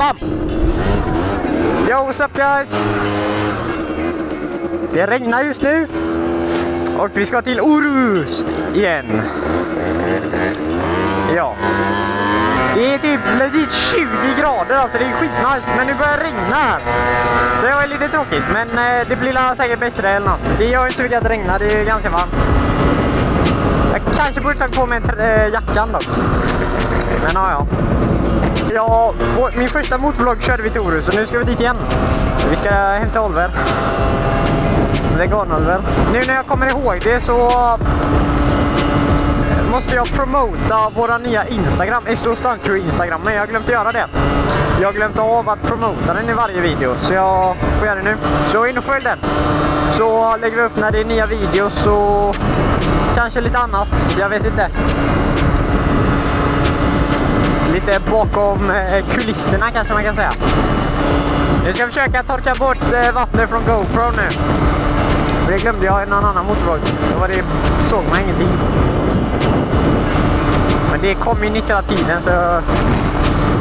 Bam! Yo, what's up guys? Det regnar just nu. Och vi ska till Orust igen. Ja. Det är typ legit 20 grader, alltså det är skitnice. Men nu börjar det regna här. Så det var lite tråkigt, men det blir säkert bättre eller något. Det gör inte så mycket att det regnar, det är ganska varmt. Jag kanske borde ta på mig jackan dock. Men ja. Ja, min första motorvlogg körde vi till Orust, så nu ska vi dit igen. Vi ska hämta Oliver. Vegan-Oliver. Nu när jag kommer ihåg det så måste jag promota våra nya Instagram, Esto Stunt Crew Instagram, men jag har glömt att göra det. Jag har glömt av att promota den i varje video, så jag får göra det nu. Så in och följ den. Så lägger vi upp när det är nya videos och kanske lite annat, jag vet inte. Lite bakom kulisserna kanske man kan säga. Nu ska jag försöka torka bort vattnet från GoPro nu. Det glömde jag i någon annan motorvlogg. Då var det, såg man ingenting. Men det kom ju nytt hela tiden så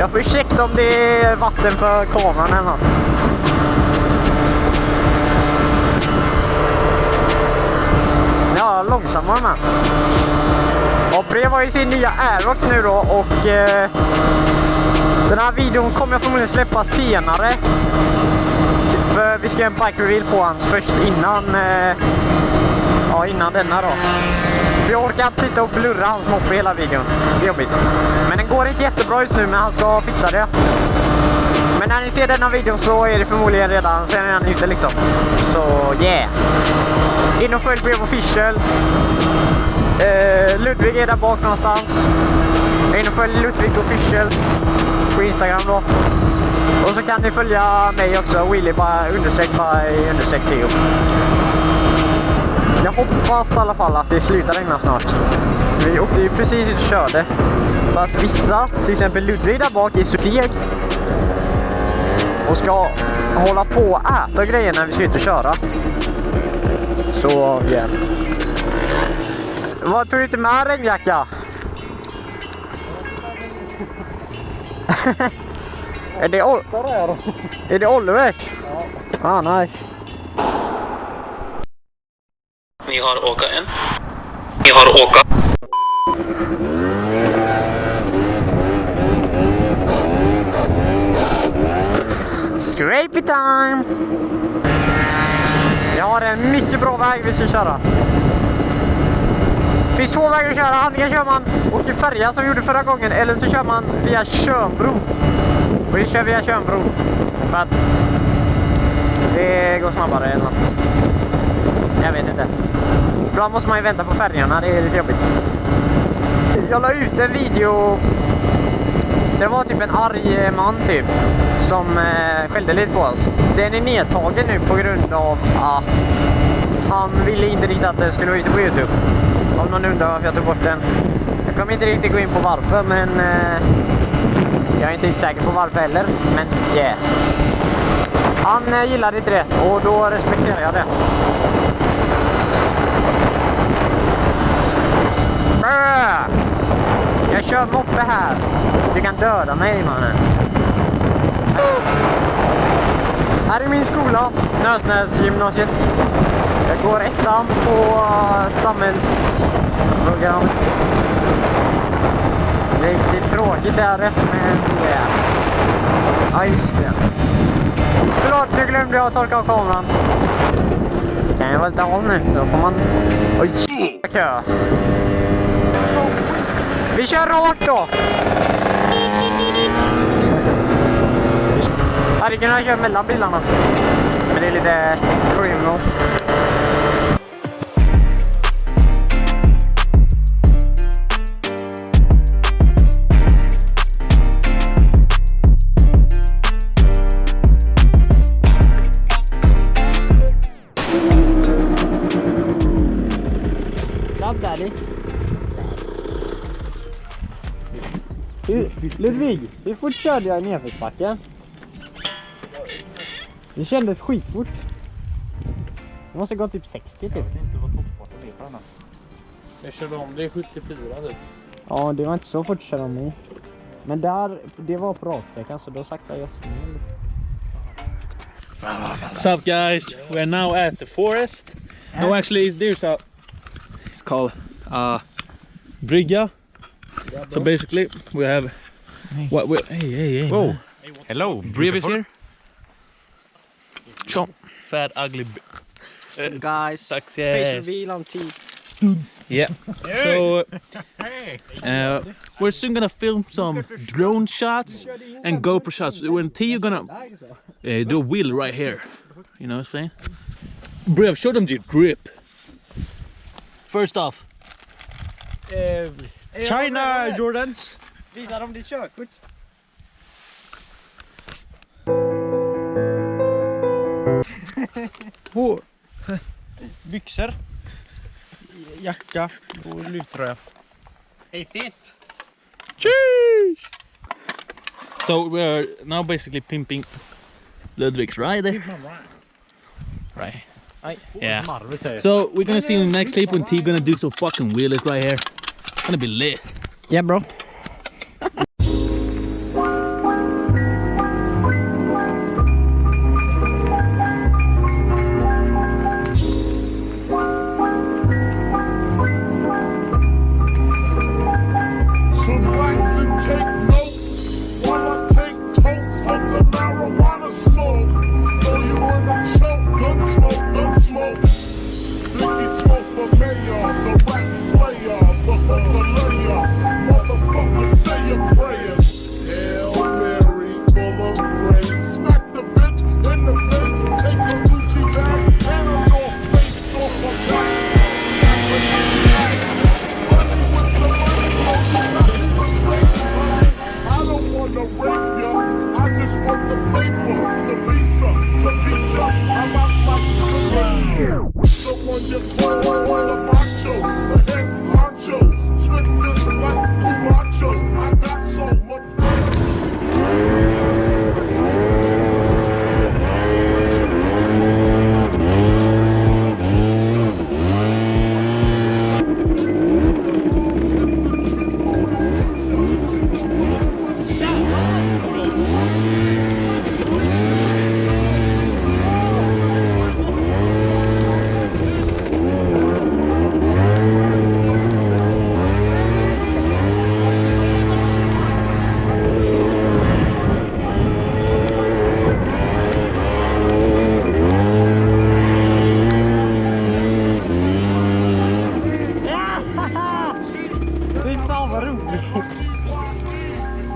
jag får checka om det är vatten för kameran eller något. Ja, långsammare med. Och Brev har ju sin nya Aerox nu då och den här videon kommer jag förmodligen släppa senare. För vi ska göra en bike reveal på hans först innan denna då. För jag orkar inte sitta och blurra hans moppe hela videon. Det är jobbigt. Men den går inte jättebra just nu, men han ska fixa det. Men när ni ser denna videon så är det förmodligen redan ute liksom. Så yeah. In och följ Brev Official. Ludvig är där bak någonstans. In och följ Ludvig Official på Instagram då. Och så kan ni följa mig också, Willy _by_Theo. Jag hoppas i alla fall att det slutar regna snart. Vi åkte ju precis ut och körde. För att vissa, till exempel Ludvig där bak, är så seg. Och ska hålla på och äta grejer när vi ska ut och köra. Så, yeah. Vad tog du inte med regnjacka? Är det Olivers? Ja. Ah, nice. Ni har åka en. Ni har åka. Scrapey time! Jag har en mycket bra väg vi ska köra. Det finns två vägar att köra. Antingen kör man åker färja som vi gjorde förra gången, eller så kör man via Tjörnbron. Och vi kör via Tjörnbron för att det går snabbare eller något. Jag vet inte. Ibland måste man ju vänta på färgerna, det är lite jobbigt. Jag la ut en video. Det var typ en arg man typ som skällde lite på oss. Den är nedtagen nu på grund av att han ville inte riktigt att det skulle vara ute på YouTube. Om någon undrar varför jag tog bort den. Jag kommer inte riktigt gå in på varför, men jag är inte säker på varför heller. Men yeah. Han gillade inte det och då respekterar jag det. Jag kör moppe här. Du kan döda mig, mannen. Här är min skola, Nösnäsgymnasiet. Jag går ettan på samhällsprogrammet. Det är riktigt tråkigt där, men yeah. Ja, just det. Förlåt, nu glömde jag att torka av kameran. Kan jag väl ta håll nu? Då får man... Oj, kö. Vi kör rakt då. Här kan jag köra mellan bilarna. Men det är lite criminal. Sup, daddy? Ludvig, hur fort körde jag i nedförsbacken? Det kändes skitfort. Det måste gå typ 60 typ. Jag vet inte vad toppfarten är på den här. Jag körde om, det är 74 typ. Ja, det var inte så fort att köra om mig. Men där, det var på raksträckan så då saktar jag ner. What's up, guys? We are now at the forest. No, actually, there's a. It's called brygga. So basically, we have what we. Hey. Whoa! Hello! Brevis here. Sean. Fat, ugly. Guys, Success. face reveal on T. Yeah. So we're soon gonna film some drone shots and GoPro shots. When T, you're gonna do a wheel right here. You know what I'm saying? Brev, show them your grip. First off. China Jordans. Visa dem ditt körkort. Byxor. Jacka och luvtröja. Hey, fit. Cheers! So we're now basically pimping Ludwig's rider. Right. Yeah. So we're gonna see in the next clip when T gonna do some fucking wheelies right here. Gonna be lit. Yeah, bro.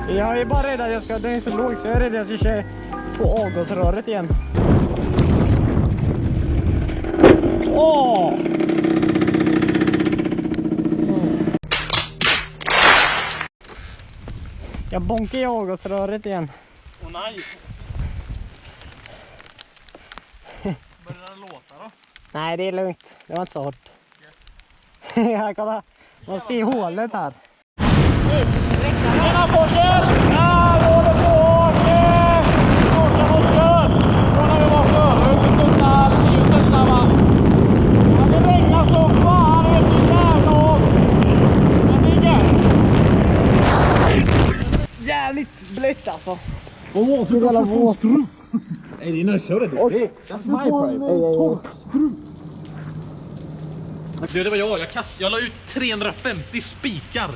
Jag är bara rädd att den är så låg så jag är rädd att jag ska köra på avgasröret igen. Åh! Jag bonkar i avgasröret igen. Åh nej! Börjar den låta då? Nej, det är lugnt. Det var inte så hårt. Ja, kolla. Man ser hålet här. Tjena folket! Ja, vi håller på och åka mot kön. Från när vi var förut. Vi stuntar 10 stuntar va? Ja, det regnar så fan. Det är så jävla hårt. Men det är gött. Jävligt blött alltså. Och måste vi kolla på. Hey, you know, show it. That's my pride. Du, det var jag la ut 350 spikar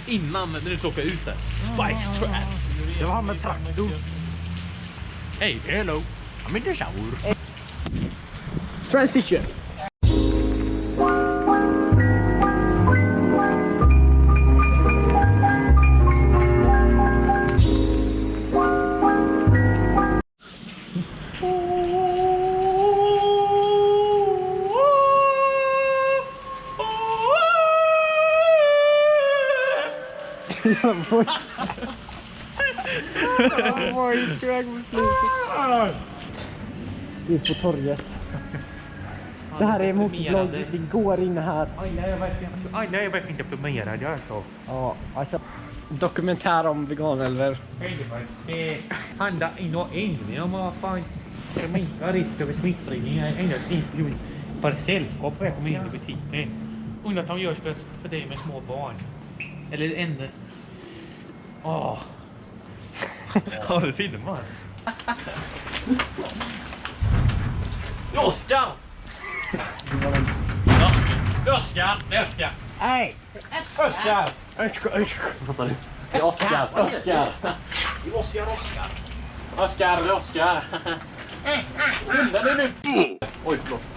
innan när du skulle åka ut där. Spikes traps. Det var han med traktor. Hey, hello. I'm in the shower. Transition. Ut på torget. Det här är motorblogg. Det går in här. Aj, nej, jag verkar inte programmerad. Jag är så. Ja, alltså dokumentär om veganälver. Det handlar inte om vad fan ska minska risk för smittspridning. Endast inte för sällskap när jag kommer in i butiken. Undrar att de görs för dig med små barn. Eller en... Ja, du filmar. Oskar! Oskar! Nej! Oskar! Fattar du? Det är Oskar. Oskar! Skynda dig nu! Oj, förlåt.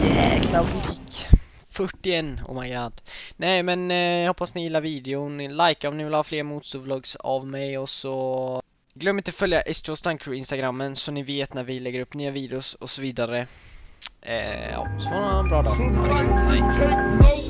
Jäklar vad fort gick. 41, oh my god. Nej men jag hoppas ni gillar videon. Like om ni vill ha fler motorvlogs av mig. Och så glöm inte följa S2 Stunt Crew Instagrammen så ni vet när vi lägger upp nya videos och så vidare. Ja, så ha en bra dag. Ha det gött. Hej.